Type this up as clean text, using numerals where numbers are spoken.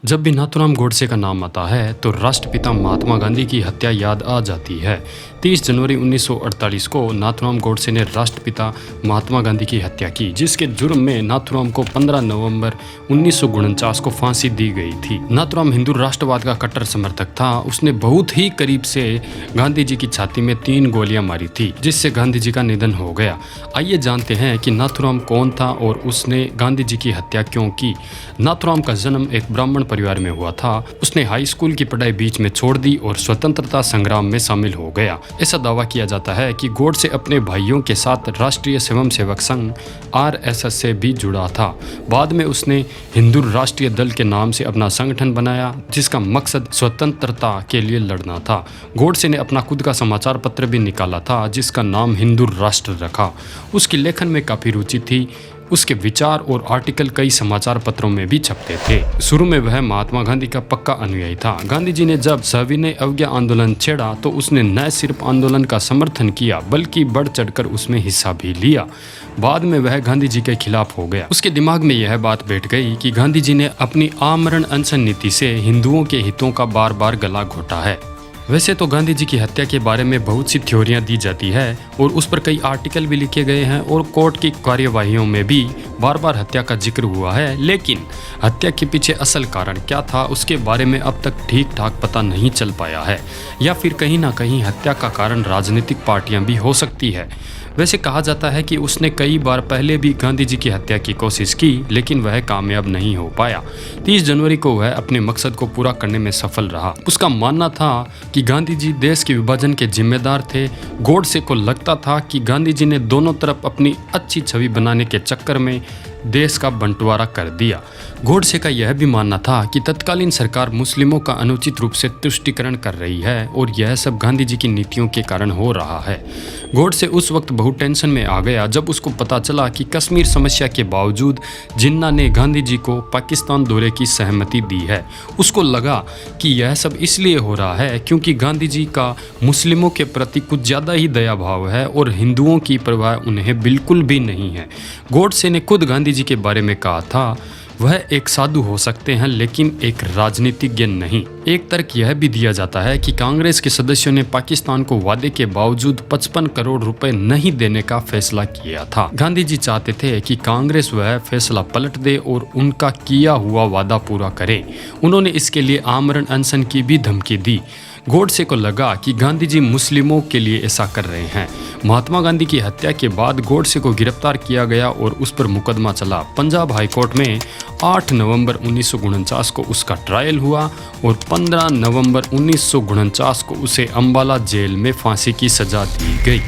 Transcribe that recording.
जब भी नाथूराम गोडसे का नाम आता है तो राष्ट्रपिता महात्मा गांधी की हत्या याद आ जाती है। 30 जनवरी 1948 को नाथूराम गोडसे ने राष्ट्रपिता महात्मा गांधी की हत्या की, जिसके जुर्म में नाथूराम को 15 नवंबर 1949 को फांसी दी गई थी। नाथूराम हिंदू राष्ट्रवाद का कट्टर समर्थक था। उसने बहुत ही करीब से गांधी जी की छाती में 3 गोलियां मारी थी, जिससे गांधी जी का निधन हो गया। आइए जानते हैं कि नाथूराम कौन था और उसने गांधी जी की हत्या क्यों की। नाथूराम का जन्म एक ब्राह्मण परिवार में हुआ था। उसने हाई स्कूल की पढ़ाई बीच में छोड़ दी और स्वतंत्रता संग्राम में शामिल हो गया। ऐसा दावा किया जाता है कि गोडसे अपने भाइयों के साथ राष्ट्रीय स्वयंसेवक संघ RSS से भी जुड़ा था। बाद में उसने हिंदू राष्ट्रीय दल के नाम से अपना संगठन बनाया, जिसका मकसद स्वतंत्रता के लिए लड़ना था। गोडसे ने अपना खुद का समाचार पत्र भी निकाला था, जिसका नाम हिंदू राष्ट्र रखा। उसकी लेखन में काफ़ी रुचि थी। उसके विचार और आर्टिकल कई समाचार पत्रों में भी छपते थे। शुरू में वह महात्मा गांधी का पक्का अनुयायी था। गांधी जी ने जब सविनय अवज्ञा आंदोलन छेड़ा तो उसने न सिर्फ आंदोलन का समर्थन किया बल्कि बढ़ चढ़कर उसमें हिस्सा भी लिया। बाद में वह गांधी जी के खिलाफ हो गया। उसके दिमाग में यह बात बैठ गई कि गांधी जी ने अपनी आमरण अनशन नीति से हिंदुओं के हितों का बार बार गला घोटा है। वैसे तो गांधी जी की हत्या के बारे में बहुत सी थ्योरियां दी जाती है और उस पर कई आर्टिकल भी लिखे गए हैं और कोर्ट की कार्यवाहियों में भी बार बार हत्या का जिक्र हुआ है, लेकिन हत्या के पीछे असल कारण क्या था उसके बारे में अब तक ठीक ठाक पता नहीं चल पाया है। या फिर कहीं ना कहीं हत्या का कारण राजनीतिक पार्टियां भी हो सकती है। वैसे कहा जाता है कि उसने कई बार पहले भी गांधी जी की हत्या की कोशिश की, लेकिन वह कामयाब नहीं हो पाया। 30 जनवरी को वह अपने मकसद को पूरा करने में सफल रहा। उसका मानना था कि गांधी जी देश के विभाजन के जिम्मेदार थे। गोडसे को लगता था कि गांधी जी ने दोनों तरफ अपनी अच्छी छवि बनाने के चक्कर में देश का बंटवारा कर दिया। गोडसे का यह भी मानना था कि तत्कालीन सरकार मुस्लिमों का अनुचित रूप से तुष्टीकरण कर रही है और यह सब गांधी जी की नीतियों के कारण हो रहा है। गोडसे उस वक्त बहुत टेंशन में आ गया जब उसको पता चला कि कश्मीर समस्या के बावजूद जिन्ना ने गांधी जी को पाकिस्तान दौरे की सहमति दी है। उसको लगा कि यह सब इसलिए हो रहा है क्योंकि गांधी जी का मुस्लिमों के प्रति कुछ ज़्यादा ही दया भाव है और हिंदुओं की परवाह उन्हें बिल्कुल भी नहीं है। गोडसे ने खुद गांधी जी के बारे में कहा था, वह एक साधु हो सकते हैं लेकिन एक राजनीतिज्ञ नहीं। एक तर्क यह भी दिया जाता है कि कांग्रेस के सदस्यों ने पाकिस्तान को वादे के बावजूद 55 करोड़ रुपए नहीं देने का फैसला किया था। गांधी जी चाहते थे कि कांग्रेस वह फैसला पलट दे और उनका किया हुआ वादा पूरा करे। उन्होंने इसके लिए आमरण अनशन की भी धमकी दी। गोडसे को लगा कि गांधी जी मुस्लिमों के लिए ऐसा कर रहे हैं। महात्मा गांधी की हत्या के बाद गोडसे को गिरफ्तार किया गया और उस पर मुकदमा चला। पंजाब हाईकोर्ट में 8 नवंबर 1949 को उसका ट्रायल हुआ और 15 नवंबर 1949 को उसे अंबाला जेल में फांसी की सजा दी गई।